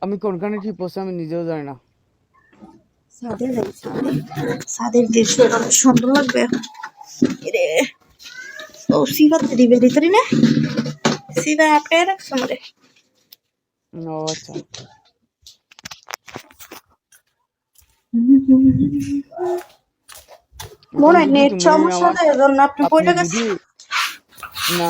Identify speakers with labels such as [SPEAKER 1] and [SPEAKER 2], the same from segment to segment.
[SPEAKER 1] আমি কোনখানে ঠিক পড়ছি আমি নিজেও জানি না।
[SPEAKER 2] সাদের সাদের দৃশ্যটা অনেক সুন্দর লাগবে রে। ও সিবাতে দিবে ভিতরে না, সিবা আটকায় রাখছো আমারে।
[SPEAKER 1] ও আচ্ছা, এখন
[SPEAKER 2] মনে হয়
[SPEAKER 1] যদি
[SPEAKER 2] নেট
[SPEAKER 1] তুমি
[SPEAKER 2] সমস্যা
[SPEAKER 1] আমার
[SPEAKER 2] দেয় জন্য আপনি
[SPEAKER 1] আপনি
[SPEAKER 2] পড়ে
[SPEAKER 1] যদি
[SPEAKER 2] গেছেন।
[SPEAKER 1] না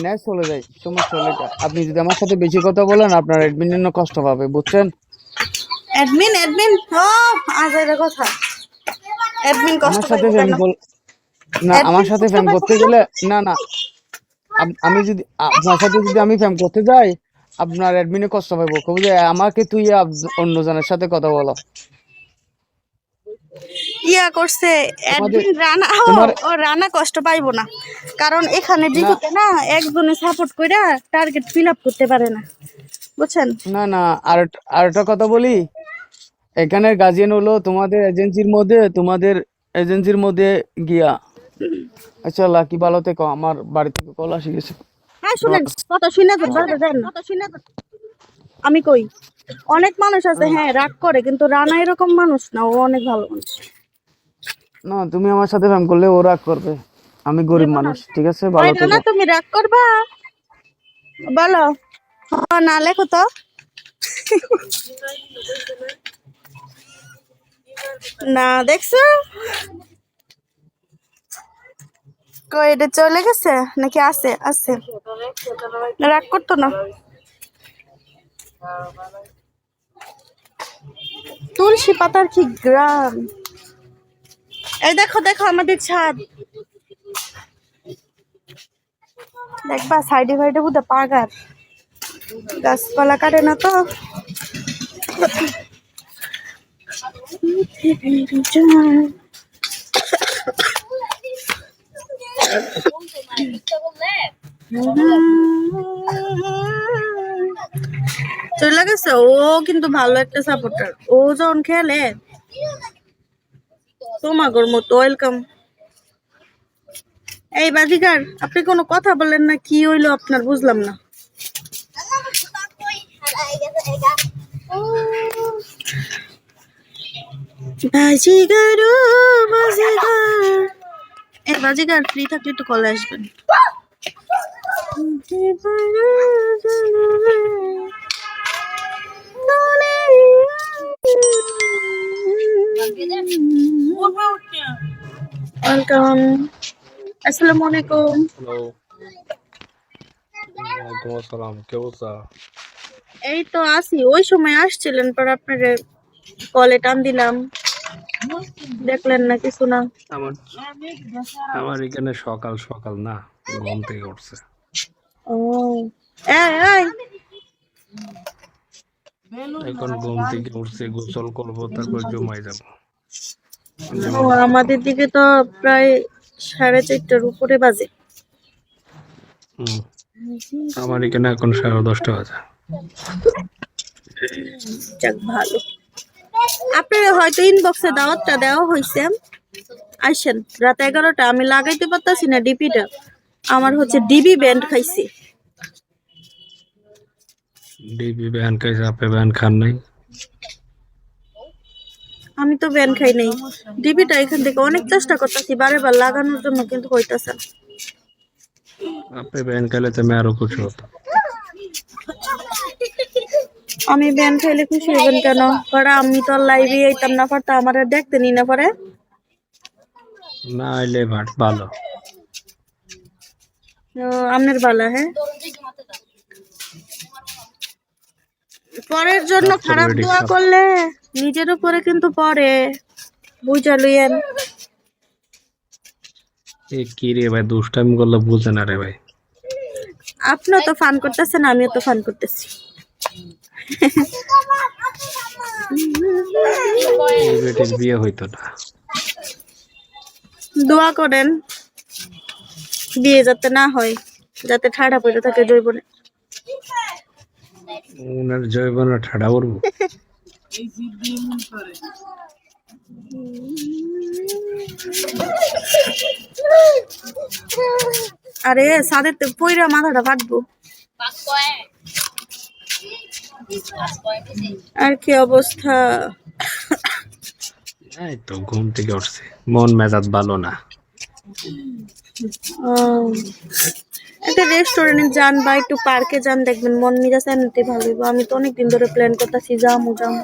[SPEAKER 1] নেট চলে যায়, সমস্যা হলে এটা আপনি যদি আমার সাথে বেশি কথা বলেন আপনার অ্যাডমিন জন্য কষ্ট পাবে, বুঝছেন?
[SPEAKER 2] অ্যাডমিন অ্যাডমিন ও আজের কথা, অ্যাডমিন কষ্ট
[SPEAKER 1] আমার সাথে
[SPEAKER 2] পাইবো কেন?
[SPEAKER 1] না, আমার
[SPEAKER 2] অ্যাডমিন
[SPEAKER 1] সাথে
[SPEAKER 2] কষ্ট
[SPEAKER 1] ফ্যাম
[SPEAKER 2] পাইবো
[SPEAKER 1] করতে
[SPEAKER 2] কেন?
[SPEAKER 1] গেলে না না, আমি যদি আপনার সাথে যদি আমি ফ্যাম করতে যাই আপনার অ্যাডমিনে কষ্ট পাবো, কবু যে আমাকে তুই অন্য জনের সাথে কথা বলো।
[SPEAKER 2] ইয়া করছে
[SPEAKER 1] তোমাদের
[SPEAKER 2] অ্যাডমিন রানা,
[SPEAKER 1] তোমার
[SPEAKER 2] ও রানা কষ্ট পাইবো না, কারণ এখানে
[SPEAKER 1] না
[SPEAKER 2] ডিপোতে না একজনে সাপোর্ট কইরা টার্গেট ফিল আপ করতে পারে না, বুঝছেন?
[SPEAKER 1] না না, আর একটা কথা বলি, এখানের গার্জিয়ান হলো তোমাদের এজেন্সির মধ্যে গিয়া। আচ্ছা লাকি, ভালো থেকো, আমার বাড়ি থেকে কল আসি গেছে।
[SPEAKER 2] হ্যাঁ শুনেন, কত শুনে তো বলতে দেন না। আমি কই অনেক মানুষ আছে
[SPEAKER 1] হ্যাঁ।
[SPEAKER 2] হ্যাঁ রাগ করে, কিন্তু রানা এরকম মানুষ না, ও অনেক ভালো মানুষ।
[SPEAKER 1] না, তুমি আমার সাথে ফ্যাম করলে ও রাগ করবে, আমি গরিব মানুষ, ঠিক আছে,
[SPEAKER 2] ওই
[SPEAKER 1] ভালো
[SPEAKER 2] রানা
[SPEAKER 1] থেকো।
[SPEAKER 2] তুমি রাগ করবা? বলো না, লেখো তো। না দেখছো, কই এটা চলে গেছে নাকি আছে? আছে, রাগ করতো না। তুলসী পাতার কি গ্রাম! এই দেখো দেখো আমাদের ছাদ, দেখবা সাইডে ফাইডে বুঝতে পাগার, গাছপালা কাটে না তো। চলে গেছে, ও কিন্তু ভালো একটা সাপোর্টার, ও যখন খেলে তোমাগর মতো। ওয়েলকাম। এই বাজিগার, আপনি কোনো কথা বললেন না, কি হইলো আপনার বুঝলাম না। বাজিগার ও বাজিগার, এই বাজিগার ফ্রি থাকলে একটু কলে আসবেন। ওয়েলকাম, আসসালামু আলাইকুম।
[SPEAKER 3] হ্যালো, ওয়ালাইকুম আসসালাম। কি অবস্থা?
[SPEAKER 2] এই তো আসি, ওই সময় আসছিলেন পর আপনার কলে টান দিলাম, দেখলেন না কিছু না।
[SPEAKER 3] আমার আমার এখানে সকাল সকাল না, ঘুম থেকে উঠছে।
[SPEAKER 2] ও এই এই,
[SPEAKER 3] এখন ঘুম থেকে উঠছে, গোসল করবো, তারপর জমাই যাব।
[SPEAKER 2] ও আমাদের দিকে তো প্রায় 4:30টার উপরে বাজে।
[SPEAKER 3] হুম, আমার এখানে এখন 10:30 বাজে।
[SPEAKER 2] যাক ভালো, আপনার হয়তো ইনবক্সে দাওয়াতটা দেওয়া হয়েছে, আসেন রাত 11টা। আমি লাগাইতে পারতাছি না ডিপিটা, আমার হচ্ছে ডিবি ব্যান্ড খাইছি।
[SPEAKER 3] ডিবি ব্যান খাইছে, আপনি ব্যান খান নাই?
[SPEAKER 2] আমি তো ব্যান্ড খাই নাই, ডিবিটা এখান থেকে অনেক চেষ্টা করতেছি বারে বার লাগানোর জন্য, কিন্তু হইতাছে না।
[SPEAKER 3] আপনি ব্যান খাইলে তো আমি আরো খুশি হতাম।
[SPEAKER 2] আমি ব্যান্ড খাইলে খুশি হবেন কেন? কারণ আমি তো লাইভে আইতাম না, পারতাম আমার দেখতে নি না পারে।
[SPEAKER 3] না আইলে ভালো।
[SPEAKER 2] আপনার বালা হ্যাঁ, পরের জন্য খারাপ
[SPEAKER 3] রাত্রে
[SPEAKER 2] দোয়া করলে নিজের উপরে কিন্তু পরে, বুঝা লইয়েন।
[SPEAKER 3] এ কি রে ভাই, দুষ্টামি করলে বুঝে না রে ভাই।
[SPEAKER 2] আপনিও তো ফান করতেছেন, আমিও তো ফান করতেছি।
[SPEAKER 3] এই বেটির বিয়ে হইতো না।
[SPEAKER 2] দোয়া করেন বিয়ে যাতে না হয়, যাতে ঠাড়া পড়ে থাকে জৈবনে।
[SPEAKER 3] উনার জৈবনা ঠাডা করবো।
[SPEAKER 2] আরে সাদের তো পইরা মাথাটা ফাটবো। আর কি অবস্থা?
[SPEAKER 3] এই তো ঘুম থেকে উঠছে, মন মেজাজ ভালো না।
[SPEAKER 2] আহ, একটা রেস্টুরেন্টে যান বা একটু পার্কে যান, দেখবেন মন মেজাজ এমনিতে ভালো হইবো। আমি তো অনেকদিন ধরে প্ল্যান করতেছি যামু যামু,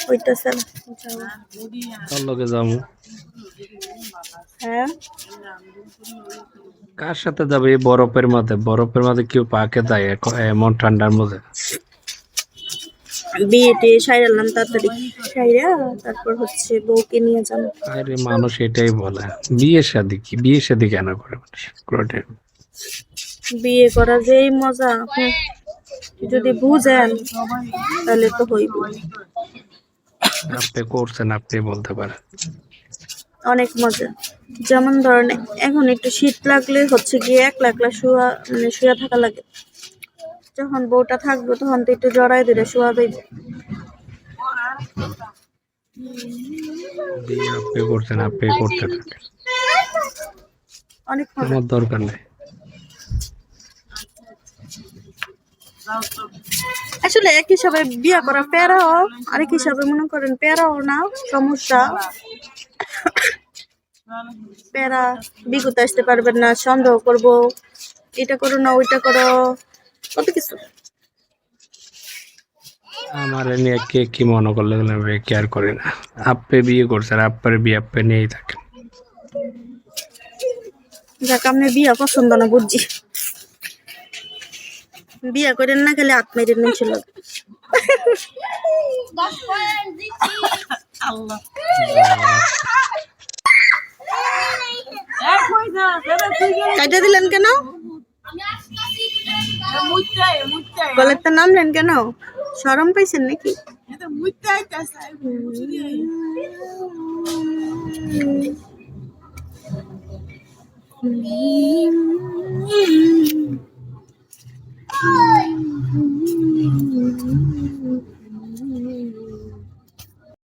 [SPEAKER 2] হইতাছে না যাওয়া।
[SPEAKER 3] কার লগে যাবো?
[SPEAKER 2] হ্যাঁ,
[SPEAKER 3] কার সাথে যাবে? এই বরফের মধ্যে, বরফের মধ্যে কেউ পাকে যায় এমন ঠান্ডার মধ্যে?
[SPEAKER 2] বিয়ে টিয়ে সাইরালাম তাড়াতাড়ি, সাইরা তারপর হচ্ছে বউকে নিয়ে যাবো।
[SPEAKER 3] আরে মানুষ এটাই বলে, বিয়ে শাদী কি, বিয়ে শাদী কেন করে মানুষ? কোনোটাই না।
[SPEAKER 2] বিয়ে করা যেই মজা, যদি বুঝেন তাহলে তো হইব।
[SPEAKER 3] আপনি করছেন, আপনি বলতে পারেন।
[SPEAKER 2] অনেক মজা। যেমন ধরেন এখন একটু শীত লাগলে হচ্ছে গিয়ে একলা একলা শুয়া, মানে শুয়া থাকা লাগে। যখন বউটা থাকবে তখন তো একটু জড়াই দিলে শুয়া যাইব।
[SPEAKER 3] বিয়ে আপনি করছেন, আপনি করতে থাকেন,
[SPEAKER 2] অনেক মজা।
[SPEAKER 3] আমার দরকার নেই।
[SPEAKER 2] আসলে এক হিসাবে বিয়ে করা প্যারাও, আরেক হিসাবে মনে করেন প্যারাও না, সমস্যা। প্যারা, বিগুতে আসতে পারবেন না, সন্দেহ করবো, এটা করো না ওইটা করো, কত কিছু।
[SPEAKER 3] আমার এ নিয়ে কে কি মনে করলে আমি কেয়ার করি না। আপনি বিয়ে করছেন, আপনার বিয়ে আপনি নিয়েই থাকেন।
[SPEAKER 2] যাক, আপনি বিয়া পছন্দ না বুঝছি। বিয়া করেন না, খেলে হাত মেরে নিয়েছিল। কাটা দিলেন কেন? গলার তো নামলেন কেন? শরম পাইছেন নাকি?